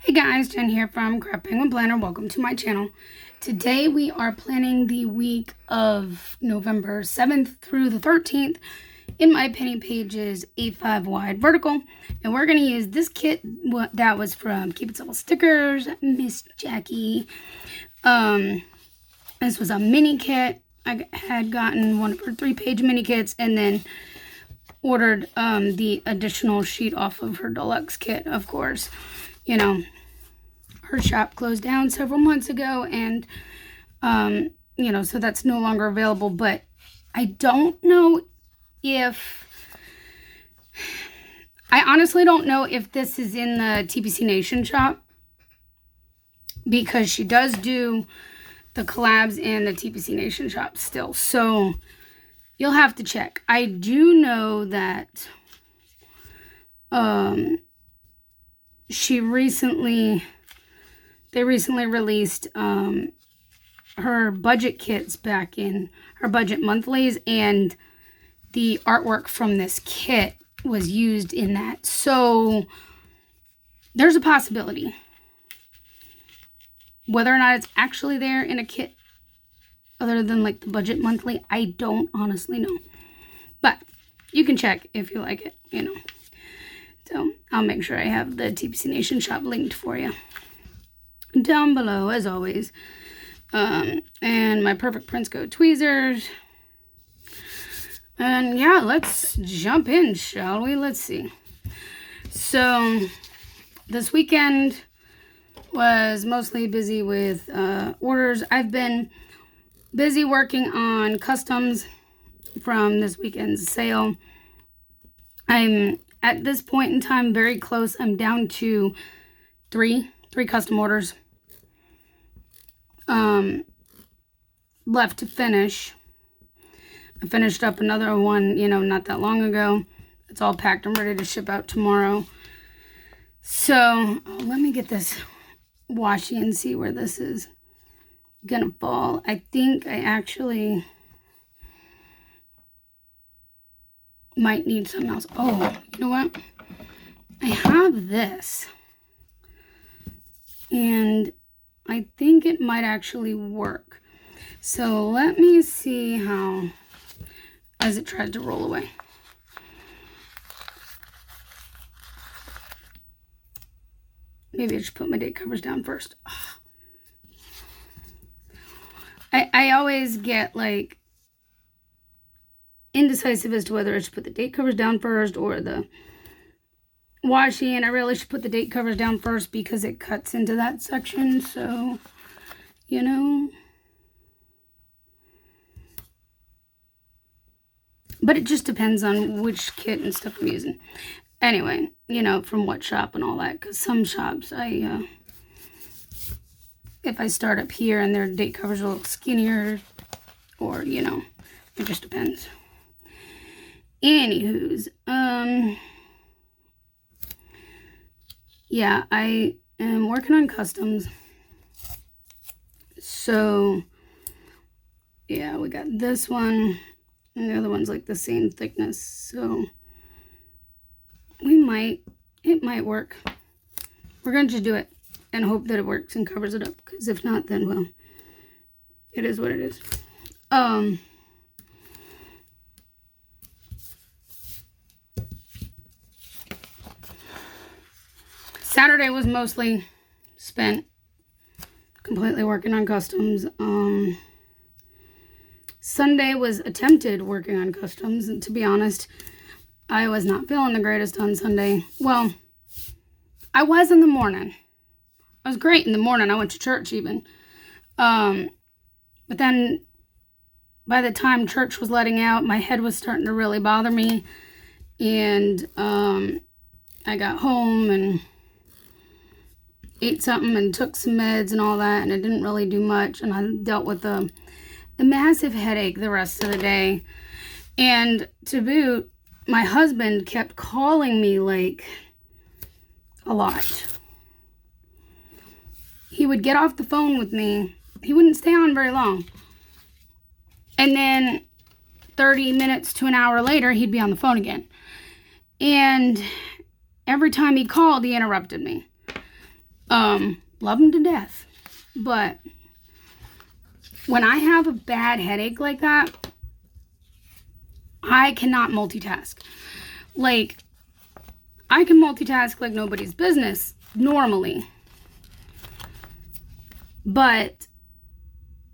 Hey guys, Jen here from Crab Penguin Planner. Welcome to my channel. Today we are planning the week of November 7th through the 13th in my penny pages 8-5 wide vertical. And we're going to use this kit that was from Keep It Simple Stickers, Miss Jackie. This was a mini kit. I had gotten one of her 3-page mini kits and then ordered the additional sheet off of her deluxe kit, of course. You know, her shop closed down several months ago, and so that's no longer available. But I don't know if, I honestly don't know if this is in the TPC Nation shop, because she does do the collabs in the TPC Nation shop still. So you'll have to check. I do know that they recently released her budget kits back in her budget monthlies, and the artwork from this kit was used in that. So there's a possibility. Whether or not it's actually there in a kit other than like the budget monthly, I don't honestly know. But you can check if you like it, So I'll make sure I have the TPC Nation shop linked for you down below, as always. And my Perfect Prints Go tweezers. And yeah, let's jump in, shall we? Let's see. So this weekend was mostly busy with orders. I've been busy working on customs from this weekend's sale. I'm at this point in time very close. I'm down to three custom orders left to finish. I finished up another one, not that long ago. It's all packed and ready to ship out tomorrow. So let me get this washi and see where this is gonna fall. I think I actually might need something else. Oh, you know what? I have this, and I think it might actually work. So let me see how, as it tries to roll away. Maybe I should put my date covers down first. I always get like indecisive as to whether I should put the date covers down first or the washi, and I really should put the date covers down first because it cuts into that section. So, but it just depends on which kit and stuff I'm using. Anyway, from what shop and all that, because some shops if I start up here and their date covers are a little skinnier, or it just depends. Anywho's, yeah, I am working on customs. So yeah, we got this one, and the other one's like the same thickness. So it might work. We're going to just do it and hope that it works and covers it up, because if not, then, well, it is what it is. Saturday was mostly spent completely working on customs. Sunday was attempted working on customs, and to be honest, I was not feeling the greatest on Sunday. Well, I was in the morning. I was great in the morning. I went to church even. But then by the time church was letting out, my head was starting to really bother me. And I got home and ate something and took some meds and all that, and it didn't really do much. And I dealt with a massive headache the rest of the day. And to boot, my husband kept calling me like a lot. He would get off the phone with me. He wouldn't stay on very long. And then 30 minutes to an hour later, he'd be on the phone again. And every time he called, he interrupted me. Love them to death. But when I have a bad headache like that, I cannot multitask. Like, I can multitask like nobody's business normally. But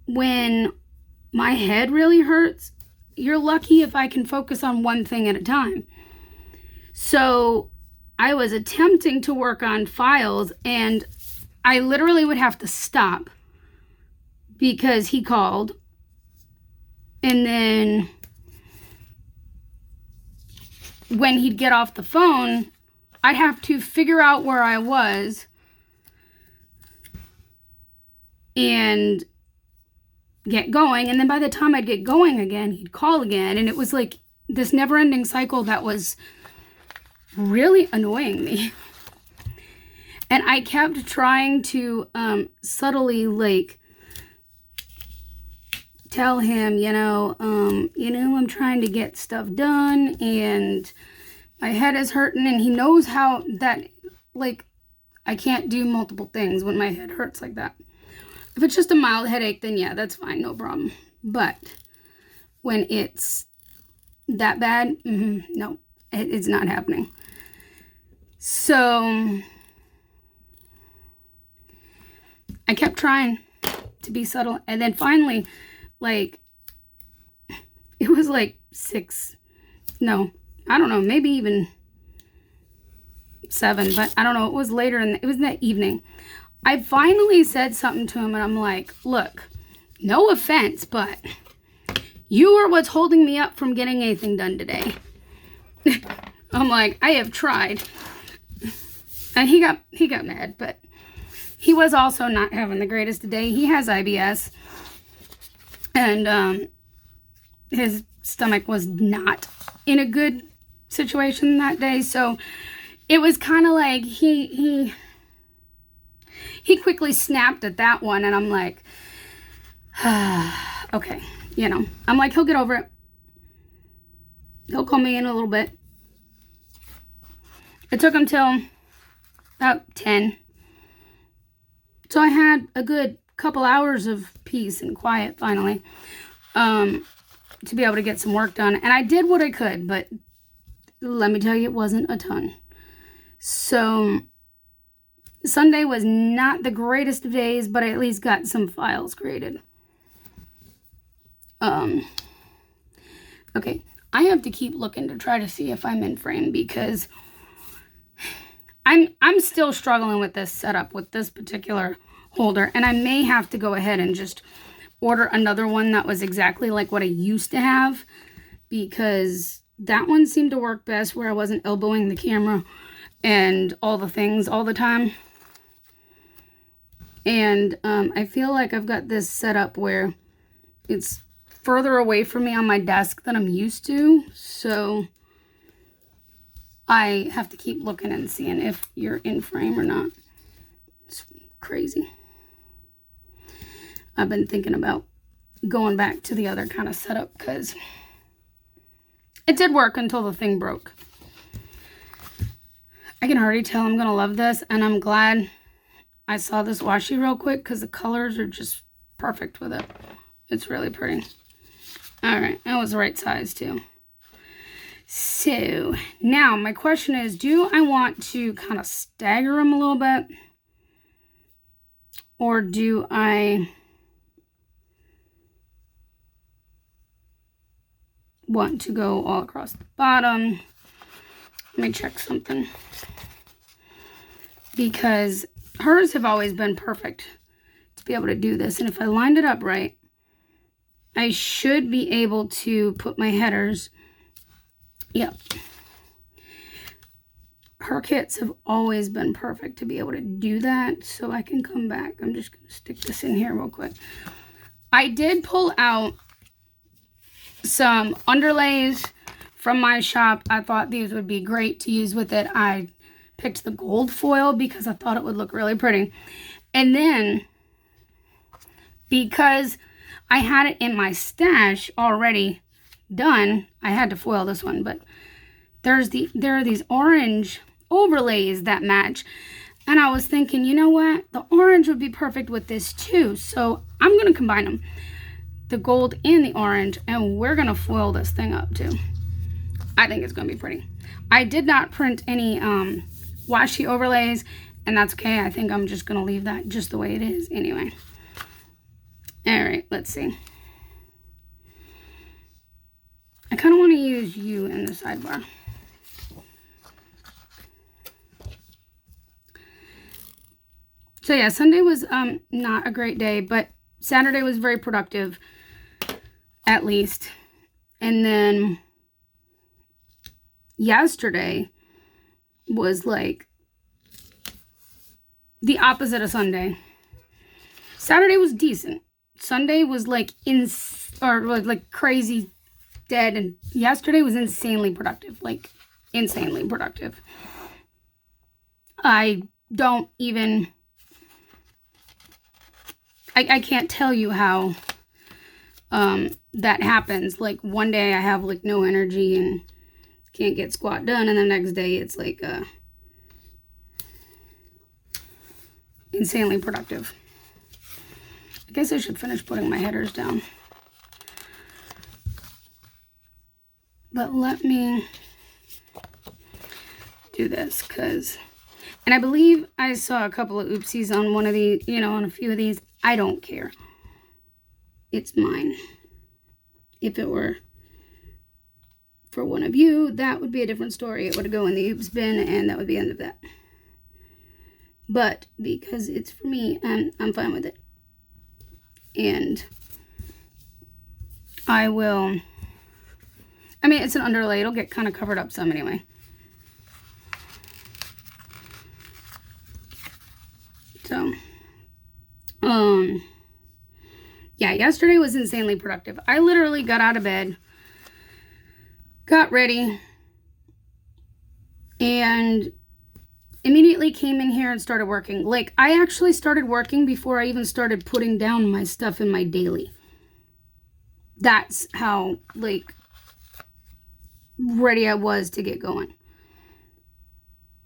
when my head really hurts, you're lucky if I can focus on one thing at a time. So I was attempting to work on files, and I literally would have to stop because he called. And then when he'd get off the phone, I'd have to figure out where I was and get going. And then by the time I'd get going again, he'd call again. And it was like this never-ending cycle that was really annoying me. And I kept trying to subtly, like, tell him, I'm trying to get stuff done and my head is hurting, and he knows how that, like, I can't do multiple things when my head hurts like that. If it's just a mild headache, then yeah, that's fine, no problem. But when it's that bad, no, it's not happening. So I kept trying to be subtle, and then finally, like, it was like 6, no, I don't know, maybe even 7, but I don't know, it was later, it was that evening. I finally said something to him, and I'm like, look, no offense, but you are what's holding me up from getting anything done today. I'm like, I have tried. And he got mad, but he was also not having the greatest day. He has IBS, and his stomach was not in a good situation that day. So it was kind of like he quickly snapped at that one, and I'm like, okay, I'm like, he'll get over it. He'll call me in a little bit. It took him till about 10. So I had a good couple hours of peace and quiet finally, to be able to get some work done. And I did what I could, but let me tell you, it wasn't a ton. So Sunday was not the greatest of days, but I at least got some files created. Okay, I have to keep looking to try to see if I'm in frame, because I'm still struggling with this setup with this particular holder, and I may have to go ahead and just order another one that was exactly like what I used to have, because that one seemed to work best where I wasn't elbowing the camera and all the things all the time. And I feel like I've got this set up where it's further away from me on my desk than I'm used to, so I have to keep looking and seeing if you're in frame or not. It's crazy. I've been thinking about going back to the other kind of setup, because it did work until the thing broke. I can already tell I'm going to love this, and I'm glad I saw this washi real quick, because the colors are just perfect with it. It's really pretty. All right, that was the right size too. So now my question is, do I want to kind of stagger them a little bit, or do I want to go all across the bottom? Let me check something, because hers have always been perfect to be able to do this. And if I lined it up right, I should be able to put my headers. Yep. Her kits have always been perfect to be able to do that. So I can come back. I'm just going to stick this in here real quick. I did pull out some underlays from my shop. I thought these would be great to use with it. I picked the gold foil because I thought it would look really pretty. And then, because I had it in my stash already done, I had to foil this one. But there are these orange overlays that match. And I was thinking, you know what? The orange would be perfect with this too. So I'm going to combine them, the gold and the orange, and we're going to foil this thing up too. I think it's going to be pretty. I did not print any washi overlays, and that's okay. I think I'm just going to leave that just the way it is anyway. All right, let's see. I kind of want to use you in the sidebar. So yeah, Sunday was not a great day, but Saturday was very productive, at least. And then yesterday was like the opposite of Sunday. Saturday was decent. Sunday was like crazy dead, and yesterday was insanely productive, like insanely productive. I don't even, I can't tell you how that happens. Like one day I have like no energy and can't get squat done, and the next day it's like insanely productive. I guess I should finish putting my headers down. But let me do this, and I believe I saw a couple of oopsies on one of these, on a few of these. I don't care. It's mine. If it were for one of you, that would be a different story. It would go in the oops bin, and that would be the end of that. But because it's for me, I'm fine with it. And I will, it's an underlay. It'll get kind of covered up some anyway. So, yeah, yesterday was insanely productive. I literally got out of bed, got ready, and immediately came in here and started working. Like, I actually started working before I even started putting down my stuff in my daily. That's how, like, ready I was to get going.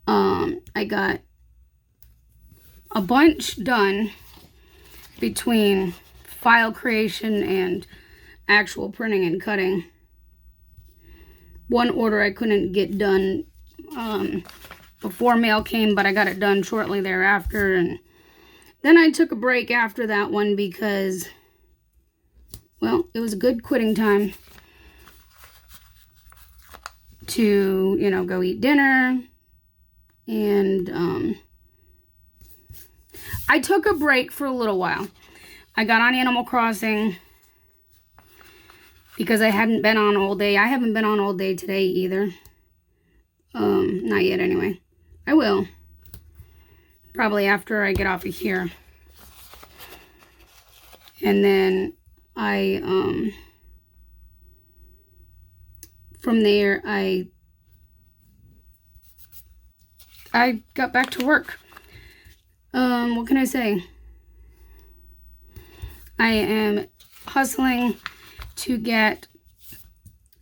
I got a bunch done between file creation and actual printing and cutting. One order I couldn't get done before mail came, but I got it done shortly thereafter. And then I took a break after that one because, well, it was a good quitting time to, go eat dinner. And I took a break for a little while. I got on Animal Crossing because I hadn't been on all day. I haven't been on all day today either. Not yet anyway. I will. Probably after I get off of here. And then from there, I got back to work. What can I say? I am hustling to get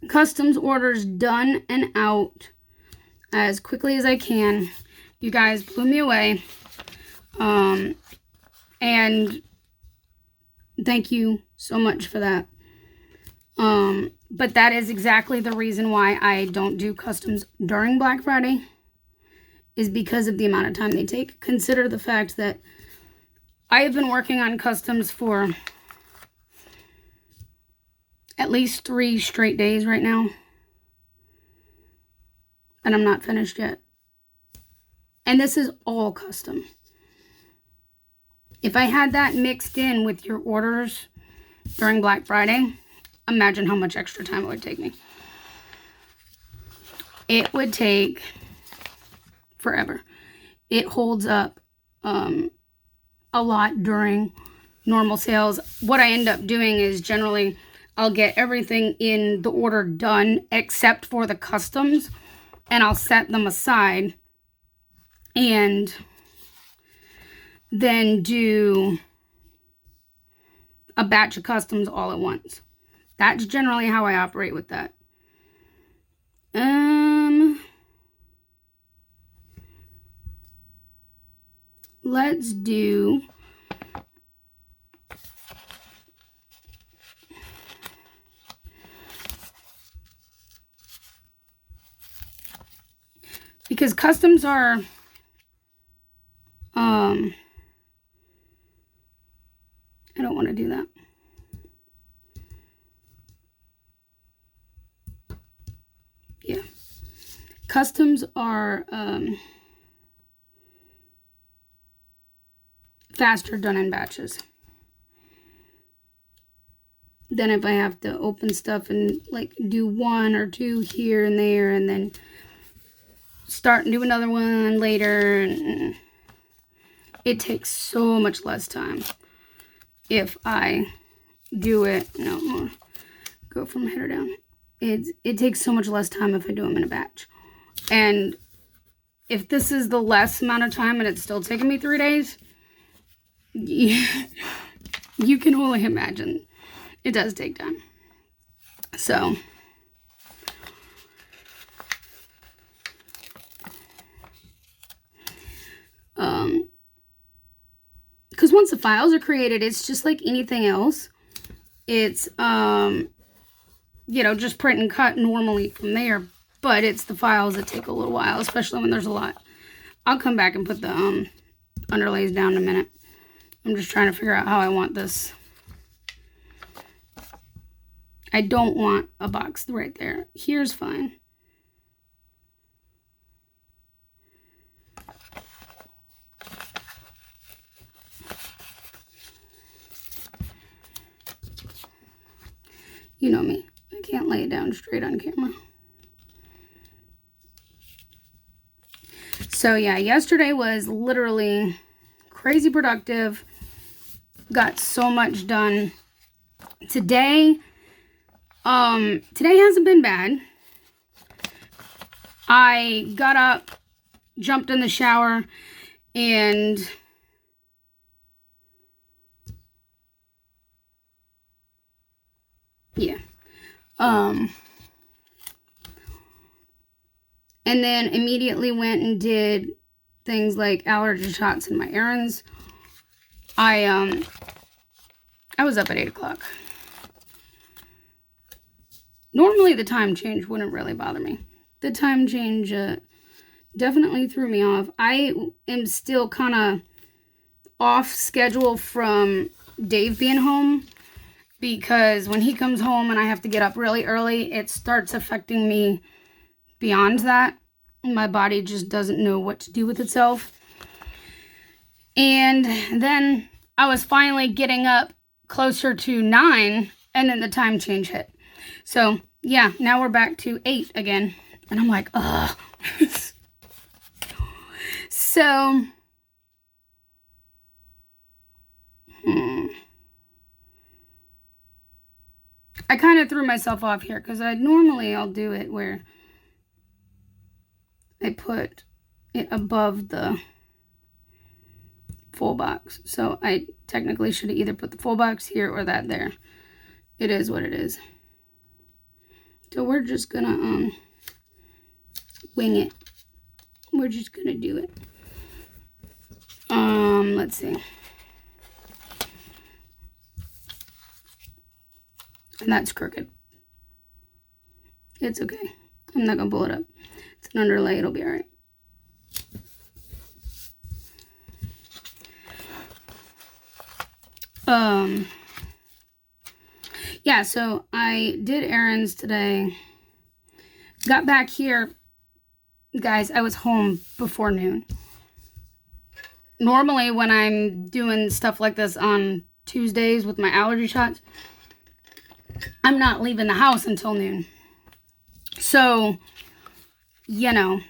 customs orders done and out as quickly as I can. You guys blew me away. And thank you so much for that. But that is exactly the reason why I don't do customs during Black Friday, is because of the amount of time they take. Consider the fact that I have been working on customs for at least 3 straight days right now. And I'm not finished yet. And this is all custom. If I had that mixed in with your orders during Black Friday, imagine how much extra time it would take me. It would take forever. It holds up a lot during normal sales. What I end up doing is generally I'll get everything in the order done except for the customs, and I'll set them aside and then do a batch of customs all at once. That's generally how I operate with that. let's do because customs are I don't want to do that. Yeah. Customs are faster done in batches than if I have to open stuff and like do 1 or 2 here and there and then start and do another one later. And it takes so much less time if I do it. No, go from header down. It takes so much less time if I do them in a batch. And if this is the less amount of time and it's still taking me 3 days, you can only imagine. It does take time. So, because once the files are created, it's just like anything else. It's, you know, just print and cut normally from there. But it's the files that take a little while, especially when there's a lot. I'll come back and put the underlays down in a minute. I'm just trying to figure out how I want this. I don't want a box right there. Here's fine. You know me. I can't lay it down straight on camera. So yeah, yesterday was literally crazy productive. Got so much done. Today hasn't been bad. I got up, jumped in the shower, and yeah. And then immediately went and did things like allergy shots and my errands. I was up at 8 o'clock. Normally the time change wouldn't really bother me. The time change definitely threw me off. I am still kind of off schedule from Dave being home, because when he comes home and I have to get up really early, it starts affecting me beyond that. My body just doesn't know what to do with itself. And then I was finally getting up closer to 9, and then the time change hit. So yeah, now we're back to 8 again. And I'm like, ugh. So, I kind of threw myself off here because I'll do it where I put it above the full box. So I technically should have either put the full box here or that there. It is what it is. So we're just gonna wing it. We're just gonna do it. Let's see. And that's crooked. It's okay. I'm not gonna pull it up. It's an underlay, it'll be all right. Yeah, so I did errands today. Got back here. Guys, I was home before noon. Normally when I'm doing stuff like this on Tuesdays with my allergy shots, I'm not leaving the house until noon. So, you know,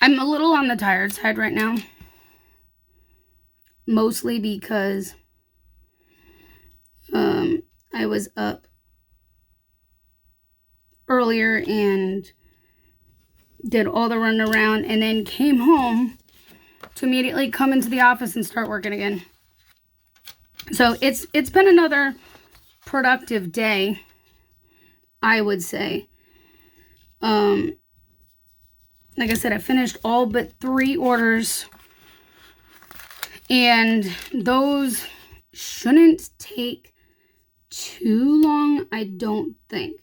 I'm a little on the tired side right now. Mostly because I was up earlier and did all the run around and then came home to immediately come into the office and start working again. So it's been another productive day, I would say. Like I said, I finished all but 3 orders. And those shouldn't take too long, I don't think.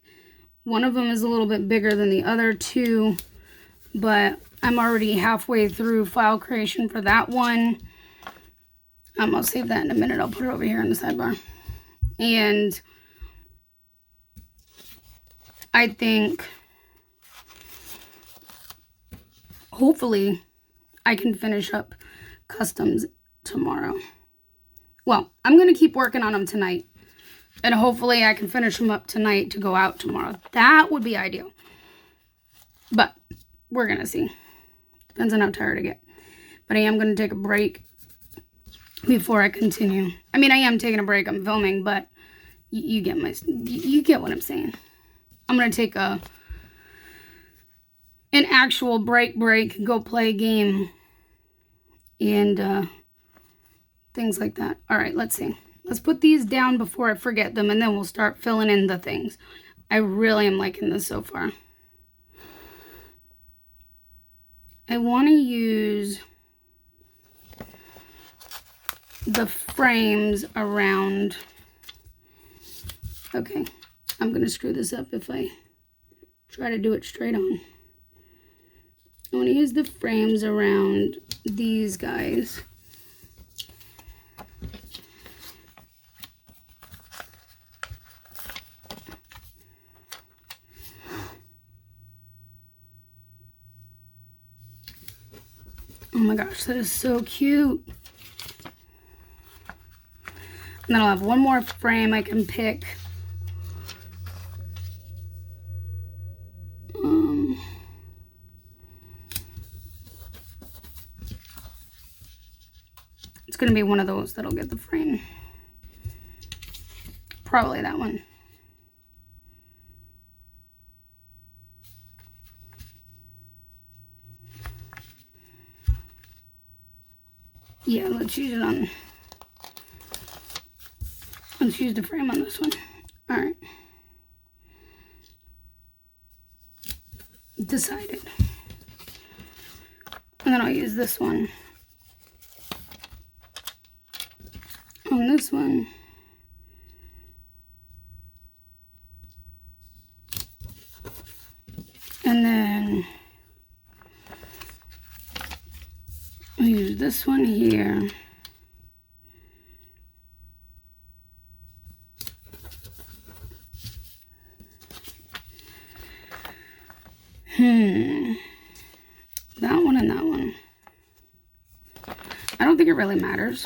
One of them is a little bit bigger than the other 2, but I'm already halfway through file creation for that one. I'll save that in a minute. I'll put it over here in the sidebar. And I think hopefully I can finish up customs tomorrow. Well, I'm going to keep working on them tonight. And hopefully I can finish them up tonight to go out tomorrow. That would be ideal. But we're going to see. Depends on how tired I get. But I am going to take a break before I continue. I mean, I am taking a break. I'm filming, but you get what I'm saying. I'm going to take an actual break, go play a game, and things like that. All right, let's see. Let's put these down before I forget them, and then we'll start filling in the things. I really am liking this so far. I want to use the frames around. Okay, I'm going to screw this up if I try to do it straight on. I want to use the frames around these guys. Oh my gosh, that is so cute. And then I'll have one more frame I can pick. It's going to be one of those that'll get the frame. Probably that one. Yeah, let's use it on. Let's use the frame on this one. All right. Decided. And then I'll use this one on this one. And then I'll use this one here. That one and that one. I don't think it really matters.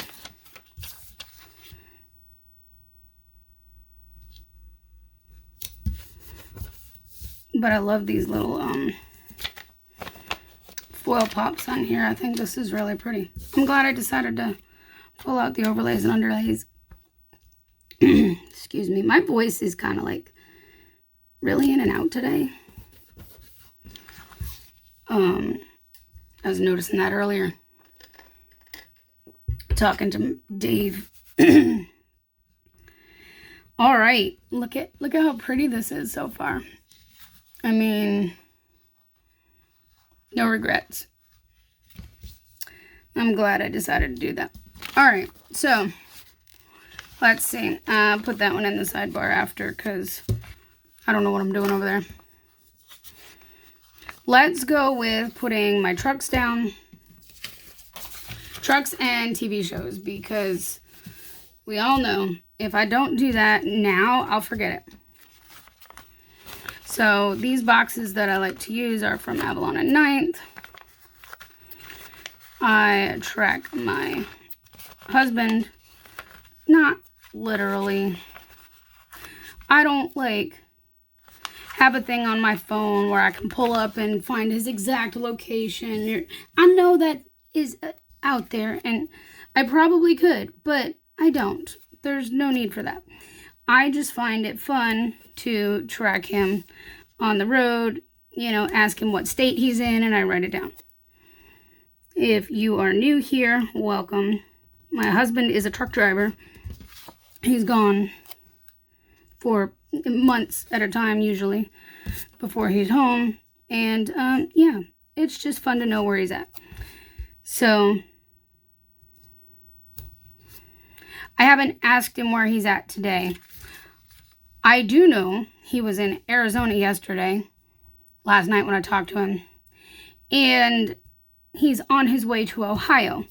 But I love these little foil pops on here. I think this is really pretty. I'm glad I decided to pull out the overlays and underlays. Excuse me. My voice is kind of like really in and out today. I was noticing that earlier. Talking to Dave. All right. Look at how pretty this is so far. I mean, no regrets. I'm glad I decided to do that. All right, so let's see. Put that one in the sidebar after because I don't know what I'm doing over there. Let's go with putting my trucks down. Trucks and TV shows, because we all know if I don't do that now, I'll forget it. So these boxes that I like to use are from Avalon and 9th. I track my husband, not literally. I don't like have a thing on my phone where I can pull up and find his exact location. I know that is out there and I probably could, but I don't. There's no need for that. I just find it fun to track him on the road, you know, ask him what state he's in, and I write it down. If you are new here, welcome. My husband is a truck driver. He's gone for months at a time, usually, before he's home. And, yeah, it's just fun to know where he's at. So I haven't asked him where he's at today. I do know he was in Arizona yesterday, last night when I talked to him, and he's on his way to Ohio.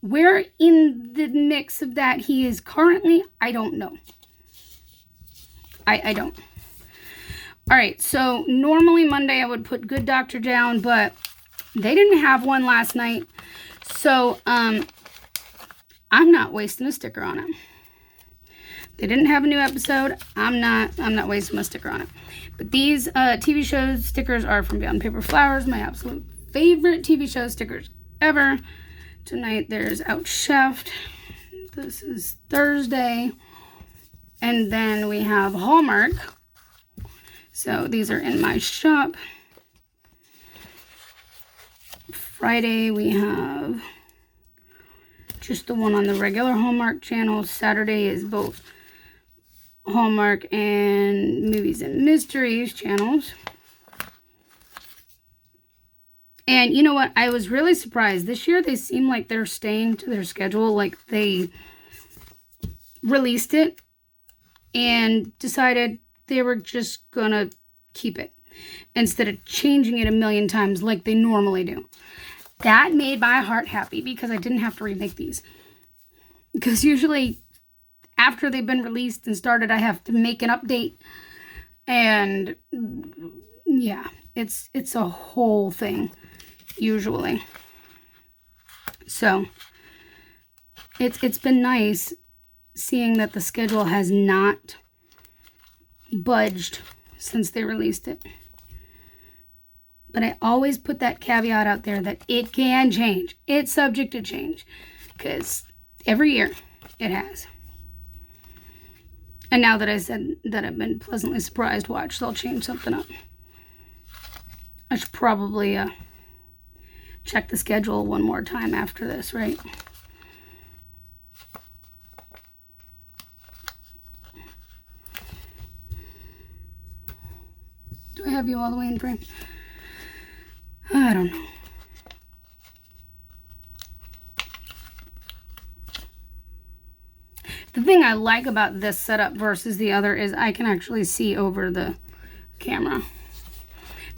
Where in the mix of that he is currently, I don't know. I don't. All right, so normally Monday I would put Good Doctor down, but they didn't have one last night. So I'm not wasting a sticker on it. They didn't have a new episode. I'm not wasting my sticker on it. But these TV show stickers are from Beyond Paper Flowers, my absolute favorite TV show stickers ever. Tonight there's Out Chef. This is Thursday. And then we have Hallmark. So these are in my shop. Friday we have just the one on the regular Hallmark channel. Saturday is both Hallmark and Movies and Mysteries channels. And you know what? I was really surprised. This year they seem like they're staying to their schedule. Like they released it and decided they were just gonna keep it instead of changing it a million times like they normally do. That made my heart happy because I didn't have to remake these. Because usually after they've been released and started, I have to make an update. And yeah, it's a whole thing usually. So it's been nice seeing that the schedule has not budged since they released it. But I always put that caveat out there that it can change. It's subject to change. Because every year it has. And now that I said that I've been pleasantly surprised, watch, they'll change something up. I should probably check the schedule one more time after this, right? Do I have you all the way in frame? I don't know. The thing I like about this setup versus the other is I can actually see over the camera.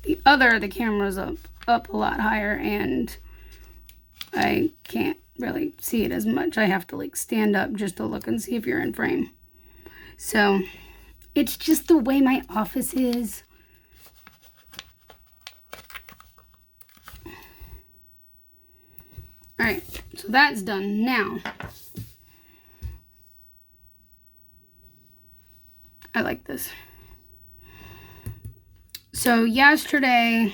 The camera's up a lot higher and I can't really see it as much. I have to like stand up just to look and see if you're in frame. So it's just the way my office is. All right, so that's done. Now, I like this. So yesterday,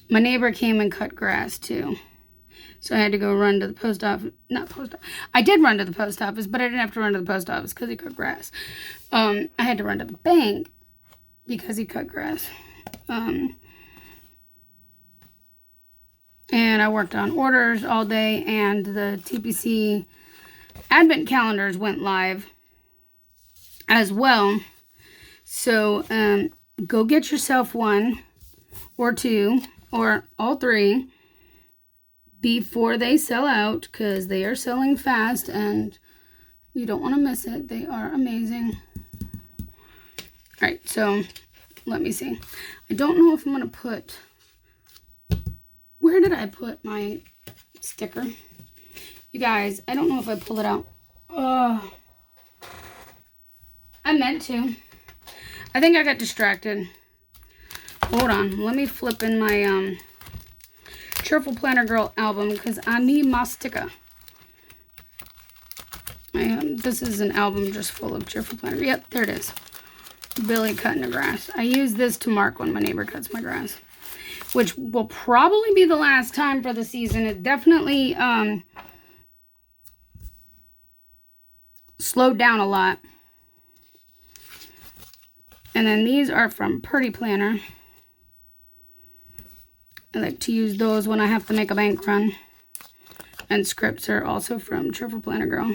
my neighbor came and cut grass too. So I had to go run to the post office. Not post office. I did run to the post office, but I didn't have to run to the post office because he cut grass. I had to run to the bank because he cut grass. And I worked on orders all day, and the TPC advent calendars went live as well. So go get yourself one or two or all three before they sell out, because they are selling fast and you don't want to miss it. They are amazing. All right, so let me see. I don't know if I'm going to put... Where did I put my sticker? You guys, I don't know if I pulled it out. I meant to. I think I got distracted. Hold on. Let me flip in my Cheerful Planner Girl album because I need my sticker. This is an album just full of Cheerful Planner. Yep, there it is. Billy cutting the grass. I use this to mark when my neighbor cuts my grass, which will probably be the last time for the season. It definitely slowed down a lot. And then these are from Purdy Planner. I like to use those when I have to make a bank run. And scripts are also from Cheerful Planner Girl.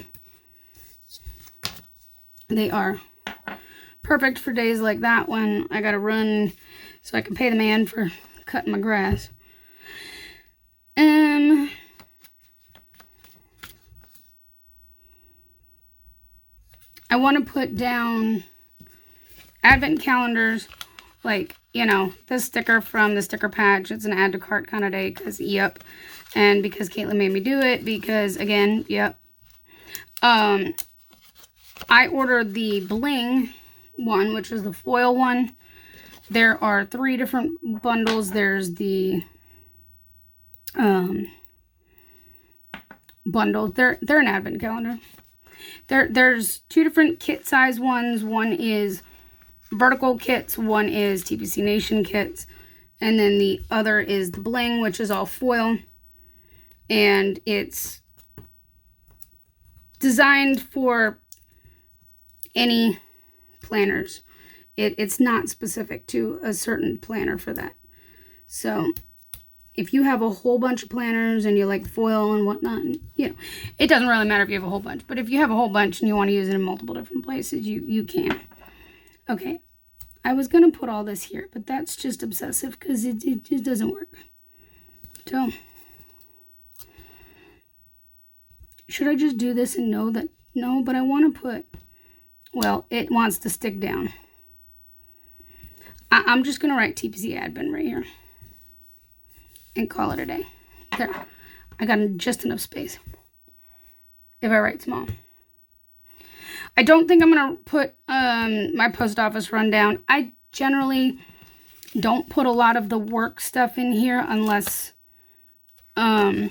They are perfect for days like that when I gotta run so I can pay the man for cutting my grass. I want to put down advent calendars, like, you know, this sticker from the sticker patch. It's an add to cart kind of day, because, yep. And because Caitlin made me do it, because, again, yep. I ordered the bling one, which is the foil one. There are 3 different bundles. There's the bundle. They're an advent calendar. There's 2 different kit size ones. One is vertical kits, one is TPC Nation kits, and then the other is the bling, which is all foil, and it's designed for any planners. It's not specific to a certain planner for that. So if you have a whole bunch of planners and you like foil and whatnot, you know, it doesn't really matter if you have a whole bunch, but if you have a whole bunch and you want to use it in multiple different places, you can. Okay, I was going to put all this here, but that's just obsessive because it just doesn't work. So, should I just do this and know that? No, but I want to put, well, it wants to stick down. I'm just going to write TPC Advent right here and call it a day. There. I got just enough space if I write small. I don't think I'm going to put my post office rundown. I generally don't put a lot of the work stuff in here unless I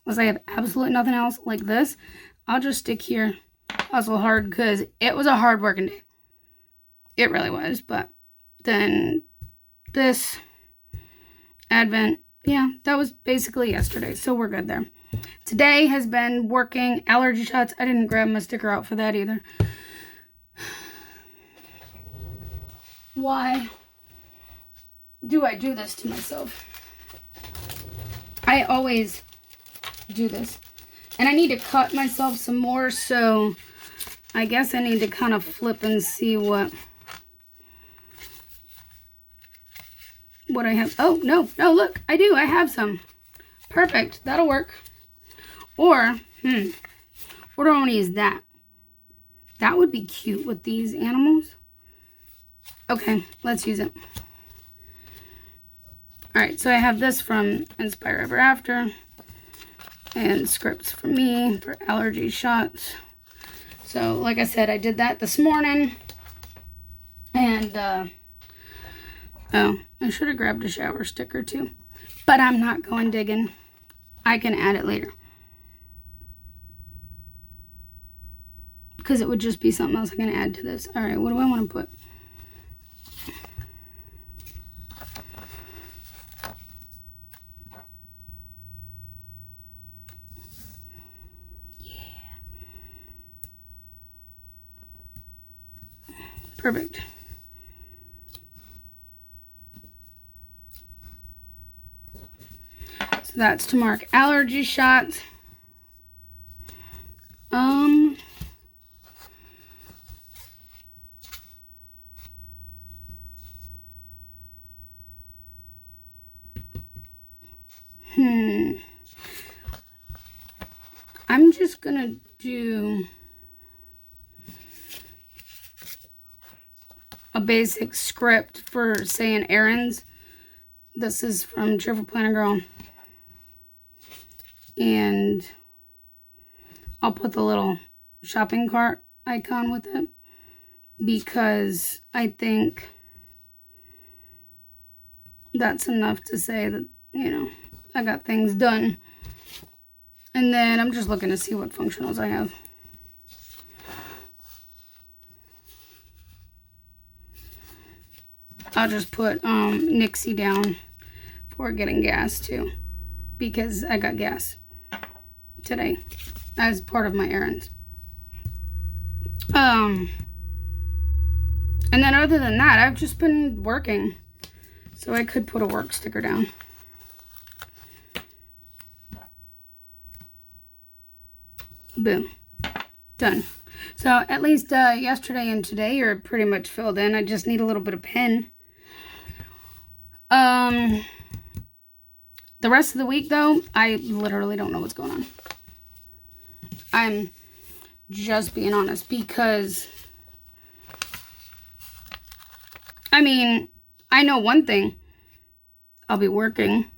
have absolutely nothing else like this. I'll just stick here, hustle hard, because it was a hard working day. It really was. But then this Advent, yeah, that was basically yesterday, so we're good there. Today has been working allergy shots. I didn't grab my sticker out for that either. Why do I do this to myself? I always do this. And I need to cut myself some more, so I guess I need to kind of flip and see what I have. Oh, no, look, I do. I have some. Perfect. That'll work. Or, what do I want to use that? That would be cute with these animals. Okay, let's use it. Alright, so I have this from Inspire Ever After. And scripts for me for allergy shots. So, like I said, I did that this morning. And, oh, I should have grabbed a shower sticker too. But I'm not going digging. I can add it later. Because it would just be something else I'm going to add to this. Alright, what do I want to put? Perfect. So that's to mark allergy shots. I'm just gonna do a basic script for saying errands. This is from Cheerful Planner Girl. And I'll put the little shopping cart icon with it, because I think that's enough to say that, you know, I got things done. And then I'm just looking to see what functionals I have. I'll just put Nixie down for getting gas too, because I got gas today as part of my errands. And then other than that, I've just been working, so I could put a work sticker down. Boom. Done. So at least yesterday and today are pretty much filled in. I just need a little bit of pen The rest of the week, though, I literally don't know what's going on. I'm just being honest, because I mean, I know one thing. I'll be working,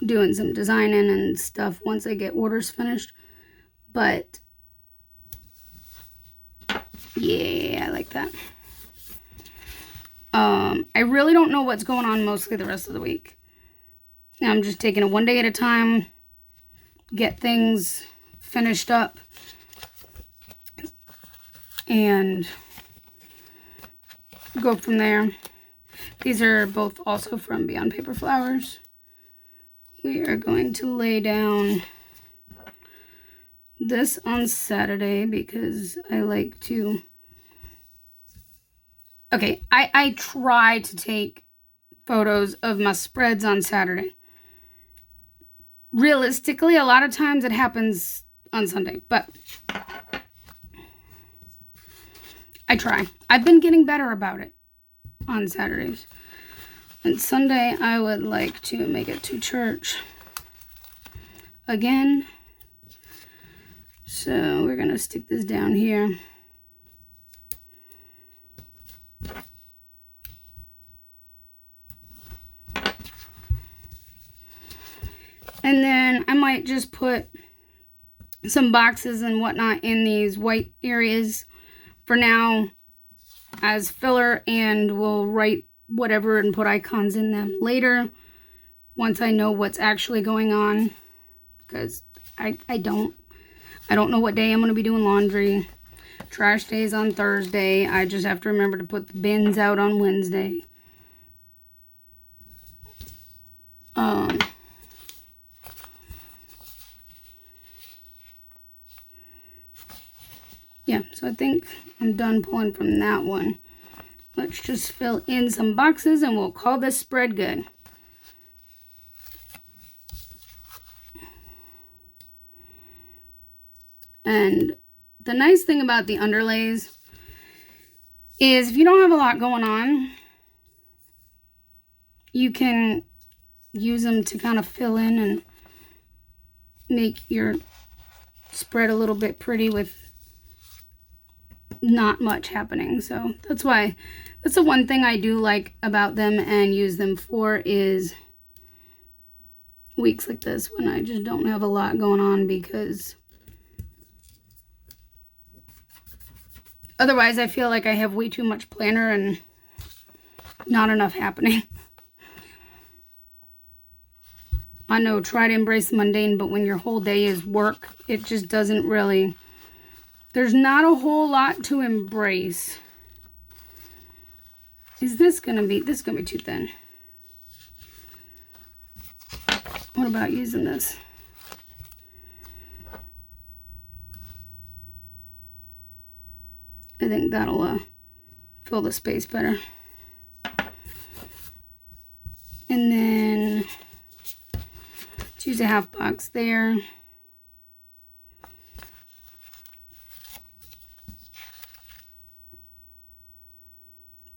doing some designing and stuff once I get orders finished. But yeah, I like that. I really don't know what's going on mostly the rest of the week. I'm just taking it one day at a time, get things finished up, and go from there. These are both also from Beyond Paper Flowers. We are going to lay down this on Saturday because I like to... Okay, I try to take photos of my spreads on Saturday. Realistically, a lot of times it happens on Sunday, but I try. I've been getting better about it on Saturdays. And Sunday, I would like to make it to church again. So we're going to stick this down here. And then I might just put some boxes and whatnot in these white areas for now as filler, and we'll write whatever and put icons in them later once I know what's actually going on, because I don't know what day I'm going to be doing laundry. Trash day is on Thursday. I just have to remember to put the bins out on Wednesday. Yeah, so I think I'm done pulling from that one. Let's just fill in some boxes and we'll call this spread good. And the nice thing about the underlays is if you don't have a lot going on, you can use them to kind of fill in and make your spread a little bit pretty with not much happening. So that's the one thing I do like about them and use them for, is weeks like this when I just don't have a lot going on, because otherwise I feel like I have way too much planner and not enough happening. I know, try to embrace the mundane, but when your whole day is work, it just doesn't really... There's not a whole lot to embrace. Is this gonna be too thin? What about using this? I think that'll fill the space better. And then let's use a half box there.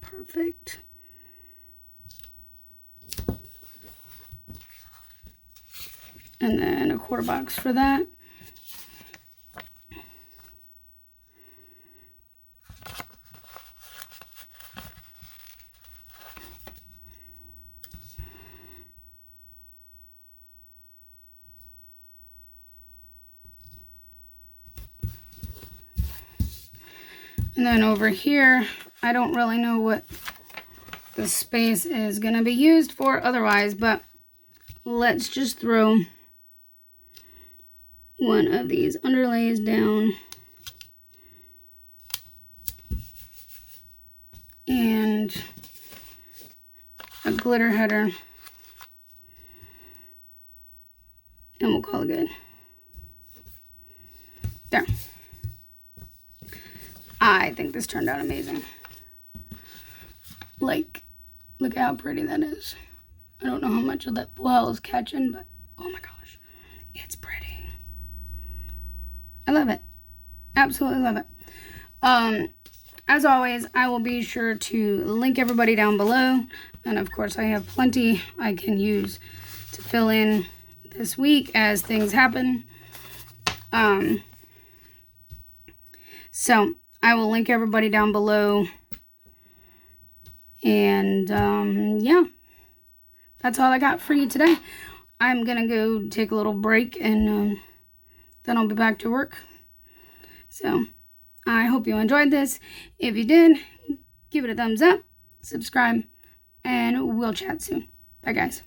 Perfect. And then a quarter box for that. And then over here, I don't really know what the space is going to be used for otherwise, but let's just throw one of these underlays down. And a glitter header. And we'll call it good. There. I think this turned out amazing. Like, look how pretty that is. I don't know how much of that well is catching, but oh my gosh, it's pretty. I love it. Absolutely love it. as always, I will be sure to link everybody down below. And of course, I have plenty I can use to fill in this week as things happen. So I will link everybody down below. And yeah, that's all I got for you today. I'm going to go take a little break, and then I'll be back to work. So I hope you enjoyed this. If you did, give it a thumbs up, subscribe, and we'll chat soon. Bye, guys.